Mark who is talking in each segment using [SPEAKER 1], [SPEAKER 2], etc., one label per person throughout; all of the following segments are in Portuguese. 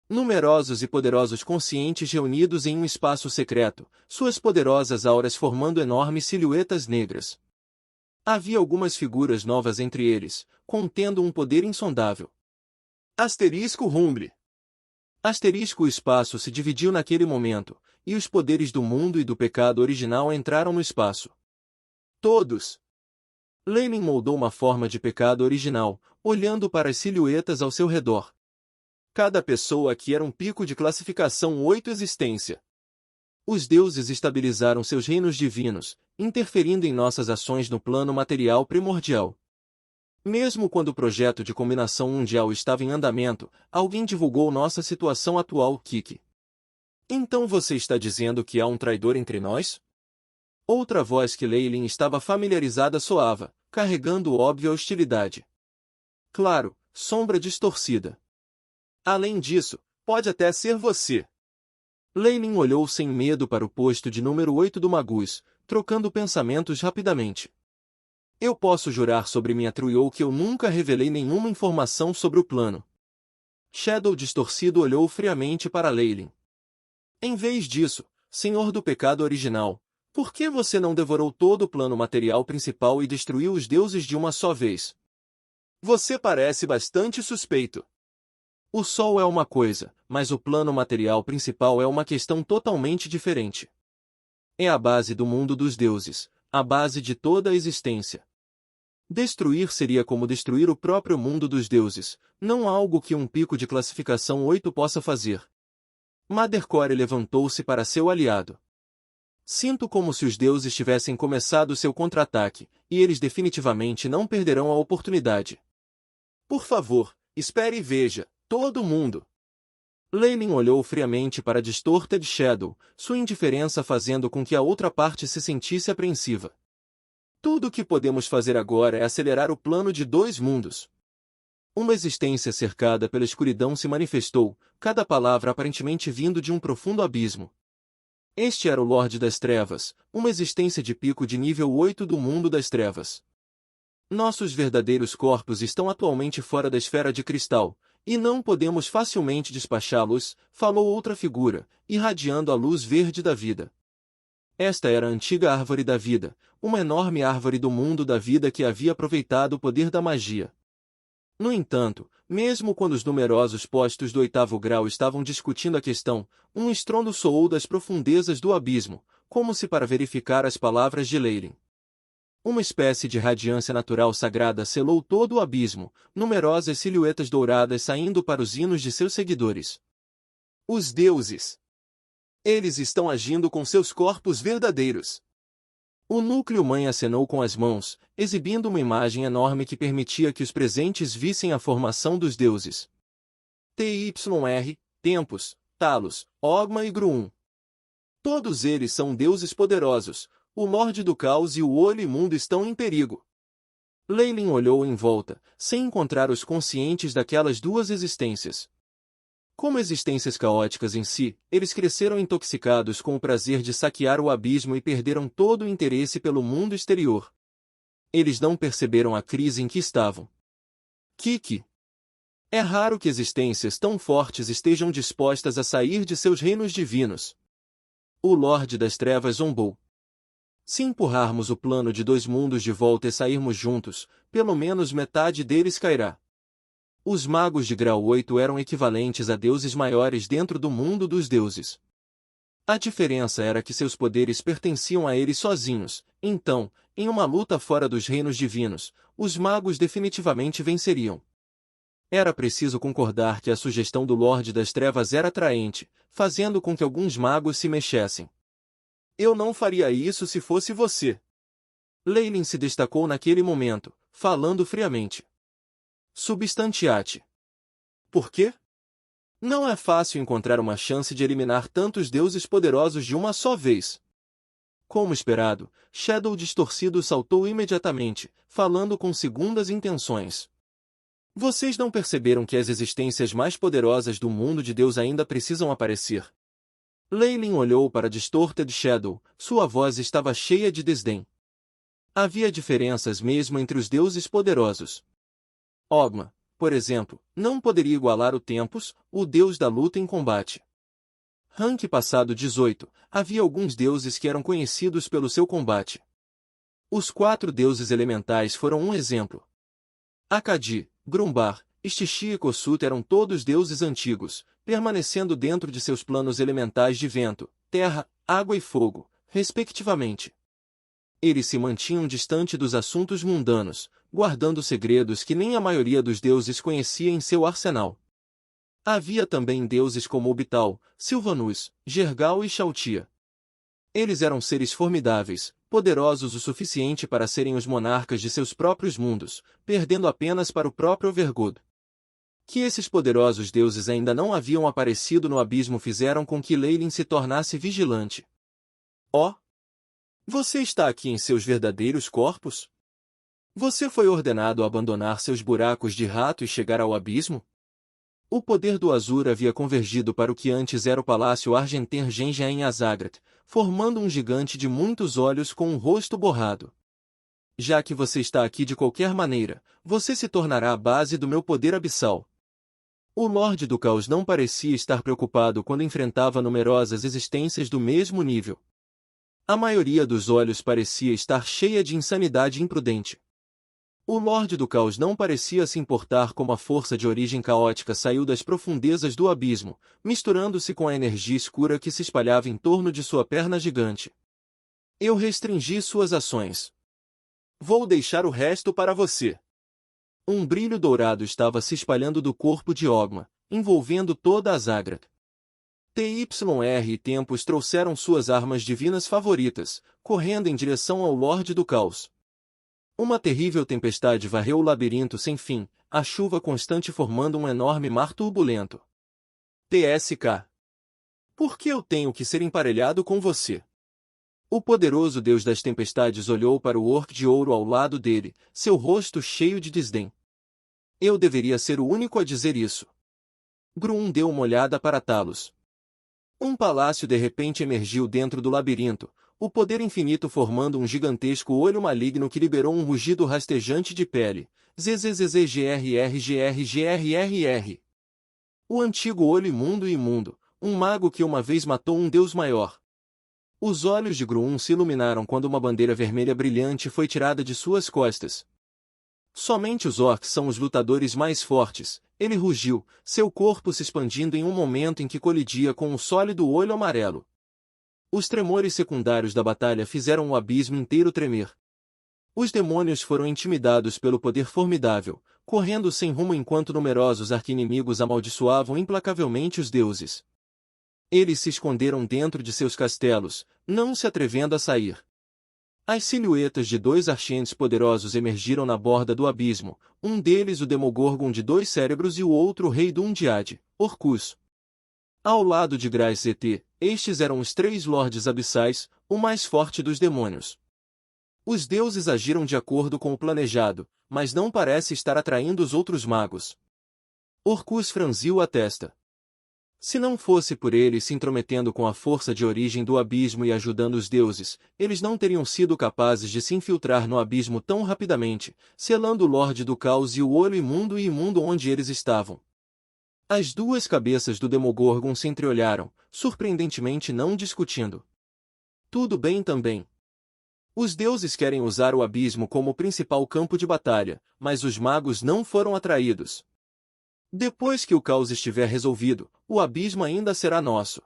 [SPEAKER 1] Numerosos e poderosos conscientes reunidos em um espaço secreto, suas poderosas auras formando enormes silhuetas negras. Havia algumas figuras novas entre eles, contendo um poder insondável. Asterisco Rumble. O espaço se dividiu naquele momento, e os poderes do mundo e do pecado original entraram no espaço. Todos. Lenin moldou uma forma de pecado original, olhando para as silhuetas ao seu redor. Cada pessoa aqui era um pico de classificação 8 existência. Os deuses estabilizaram seus reinos divinos, interferindo em nossas ações no plano material primordial. Mesmo quando o projeto de combinação mundial estava em andamento, alguém divulgou nossa situação atual, Kiki. Então você está dizendo que há um traidor entre nós? Outra voz que Leilin estava familiarizada soava, carregando óbvia hostilidade. Claro, sombra distorcida. Além disso, pode até ser você. Leilin olhou sem medo para o posto de número 8 do Magus, trocando pensamentos rapidamente. Eu posso jurar sobre minha Truiou que eu nunca revelei nenhuma informação sobre o plano. Shadow distorcido olhou friamente para Leilin. Em vez disso, senhor do pecado original, por que você não devorou todo o plano material principal e destruiu os deuses de uma só vez? Você parece bastante suspeito. O Sol é uma coisa, mas o plano material principal é uma questão totalmente diferente. É a base do mundo dos deuses, a base de toda a existência. Destruir seria como destruir o próprio mundo dos deuses, não algo que um pico de classificação 8 possa fazer. Mother Core levantou-se para seu aliado. Sinto como se os deuses tivessem começado seu contra-ataque, e eles definitivamente não perderão a oportunidade. Por favor, espere e veja, todo mundo. Lenin olhou friamente para Distorted Shadow, sua indiferença fazendo com que a outra parte se sentisse apreensiva. Tudo o que podemos fazer agora é acelerar o plano de 2 mundos. Uma existência cercada pela escuridão se manifestou, cada palavra aparentemente vindo de um profundo abismo. Este era o Lorde das Trevas, uma existência de pico de nível 8 do mundo das trevas. Nossos verdadeiros corpos estão atualmente fora da esfera de cristal, e não podemos facilmente despachá-los, falou outra figura, irradiando a luz verde da vida. Esta era a antiga árvore da vida, uma enorme árvore do mundo da vida que havia aproveitado o poder da magia. No entanto, mesmo quando os numerosos postos do 8º grau estavam discutindo a questão, um estrondo soou das profundezas do abismo, como se para verificar as palavras de Leilin. Uma espécie de radiância natural sagrada selou todo o abismo, numerosas silhuetas douradas saindo para os hinos de seus seguidores. Os deuses! Eles estão agindo com seus corpos verdadeiros. O núcleo-mãe acenou com as mãos, exibindo uma imagem enorme que permitia que os presentes vissem a formação dos deuses. TYR, Tempos, Talos, Ogma e Gruum. Todos eles são deuses poderosos, o Lorde do Caos e o Olho Imundo estão em perigo. Leilin olhou em volta, sem encontrar os conscientes daquelas 2 existências. Como existências caóticas em si, eles cresceram intoxicados com o prazer de saquear o abismo e perderam todo o interesse pelo mundo exterior. Eles não perceberam a crise em que estavam. Kiki. É raro que existências tão fortes estejam dispostas a sair de seus reinos divinos. O Lorde das Trevas zombou. Se empurrarmos o plano de 2 mundos de volta e sairmos juntos, pelo menos metade deles cairá. Os magos de grau 8 eram equivalentes a deuses maiores dentro do mundo dos deuses. A diferença era que seus poderes pertenciam a eles sozinhos, então, em uma luta fora dos reinos divinos, os magos definitivamente venceriam. Era preciso concordar que a sugestão do Lorde das Trevas era atraente, fazendo com que alguns magos se mexessem. Eu não faria isso se fosse você. Leilin se destacou naquele momento, falando friamente. Substantiate. Por quê? Não é fácil encontrar uma chance de eliminar tantos deuses poderosos de uma só vez. Como esperado, Shadow distorcido saltou imediatamente, falando com segundas intenções. Vocês não perceberam que as existências mais poderosas do mundo de Deus ainda precisam aparecer? Leilin olhou para Distorted Shadow, sua voz estava cheia de desdém. Havia diferenças mesmo entre os deuses poderosos. Ogma, por exemplo, não poderia igualar o Tempus, o deus da luta em combate. Rank passado 18, havia alguns deuses que eram conhecidos pelo seu combate. Os 4 deuses elementais foram um exemplo. Akadi, Grumbar, Ixtixi e Kossuth eram todos deuses antigos, permanecendo dentro de seus planos elementais de vento, terra, água e fogo, respectivamente. Eles se mantinham distante dos assuntos mundanos, guardando segredos que nem a maioria dos deuses conhecia em seu arsenal. Havia também deuses como Ubital, Silvanus, Gergal e Xiaotia. Eles eram seres formidáveis, poderosos o suficiente para serem os monarcas de seus próprios mundos, perdendo apenas para o próprio Overgod. Que esses poderosos deuses ainda não haviam aparecido no abismo fizeram com que Leilin se tornasse vigilante. Ó! Você está aqui em seus verdadeiros corpos? Você foi ordenado a abandonar seus buracos de rato e chegar ao abismo? O poder do Azur havia convergido para o que antes era o palácio Argenter Genja em Azagrat, formando um gigante de muitos olhos com um rosto borrado. Já que você está aqui de qualquer maneira, você se tornará a base do meu poder abissal. O Lorde do Caos não parecia estar preocupado quando enfrentava numerosas existências do mesmo nível. A maioria dos olhos parecia estar cheia de insanidade imprudente. O Lorde do Caos não parecia se importar como a força de origem caótica saiu das profundezas do abismo, misturando-se com a energia escura que se espalhava em torno de sua perna gigante. Eu restringi suas ações. Vou deixar o resto para você. Um brilho dourado estava se espalhando do corpo de Ogma, envolvendo toda a Azagrat. TYR e Tempus trouxeram suas armas divinas favoritas, correndo em direção ao Lorde do Caos. Uma terrível tempestade varreu o labirinto sem fim, a chuva constante formando um enorme mar turbulento. TSK. Por que eu tenho que ser emparelhado com você? O poderoso deus das tempestades olhou para o orc de ouro ao lado dele, seu rosto cheio de desdém. Eu deveria ser o único a dizer isso. Gruum deu uma olhada para Talos. Um palácio de repente emergiu dentro do labirinto, o poder infinito formando um gigantesco olho maligno que liberou um rugido rastejante de pele. ZZZZGRRGRGRRR. O antigo olho imundo, um mago que uma vez matou um deus maior. Os olhos de Gruum se iluminaram quando uma bandeira vermelha brilhante foi tirada de suas costas. Somente os orcs são os lutadores mais fortes, ele rugiu, seu corpo se expandindo em um momento em que colidia com o sólido olho amarelo. Os tremores secundários da batalha fizeram o abismo inteiro tremer. Os demônios foram intimidados pelo poder formidável, correndo sem rumo enquanto numerosos arqui-inimigos amaldiçoavam implacavelmente os deuses. Eles se esconderam dentro de seus castelos, não se atrevendo a sair. As silhuetas de 2 archentes poderosos emergiram na borda do abismo, um deles o Demogorgon de 2 cérebros e o outro o rei do Undiad, Orcus. Ao lado de Grais Zt, estes eram os 3 lordes abissais, o mais forte dos demônios. Os deuses agiram de acordo com o planejado, mas não parece estar atraindo os outros magos. Orcus franziu a testa. Se não fosse por ele se intrometendo com a força de origem do abismo e ajudando os deuses, eles não teriam sido capazes de se infiltrar no abismo tão rapidamente, selando o Lorde do Caos e o olho imundo onde eles estavam. As 2 cabeças do Demogorgon se entreolharam, surpreendentemente não discutindo. Tudo bem também. Os deuses querem usar o abismo como principal campo de batalha, mas os magos não foram atraídos. Depois que o caos estiver resolvido, o abismo ainda será nosso.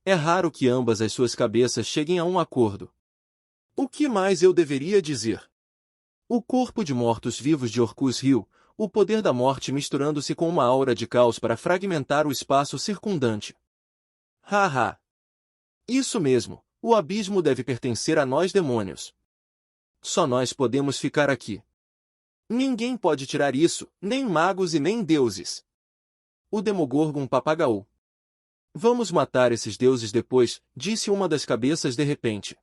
[SPEAKER 1] É raro que ambas as suas cabeças cheguem a um acordo. O que mais eu deveria dizer? O corpo de mortos-vivos de Orcus riu, o poder da morte misturando-se com uma aura de caos para fragmentar o espaço circundante. Haha! Isso mesmo, o abismo deve pertencer a nós demônios. Só nós podemos ficar aqui. Ninguém pode tirar isso, nem magos e nem deuses. O Demogorgon papagaou. Vamos matar esses deuses depois, disse uma das cabeças de repente.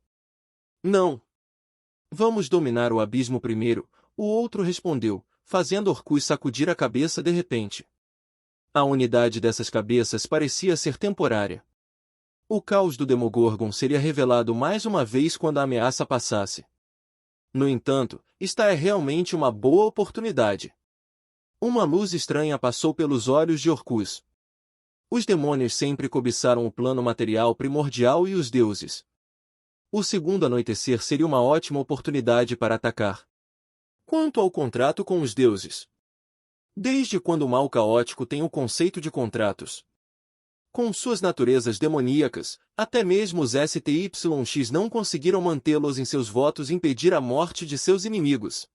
[SPEAKER 1] Não. Vamos dominar o abismo primeiro, o outro respondeu, fazendo Orcus sacudir a cabeça de repente. A unidade dessas cabeças parecia ser temporária. O caos do Demogorgon seria revelado mais uma vez quando a ameaça passasse. No entanto, esta é realmente uma boa oportunidade. Uma luz estranha passou pelos olhos de Orcus. Os demônios sempre cobiçaram o plano material primordial e os deuses. O segundo anoitecer seria uma ótima oportunidade para atacar. Quanto ao contrato com os deuses. Desde quando o mal caótico tem o conceito de contratos? Com suas naturezas demoníacas, até mesmo os STYX não conseguiram mantê-los em seus votos e impedir a morte de seus inimigos.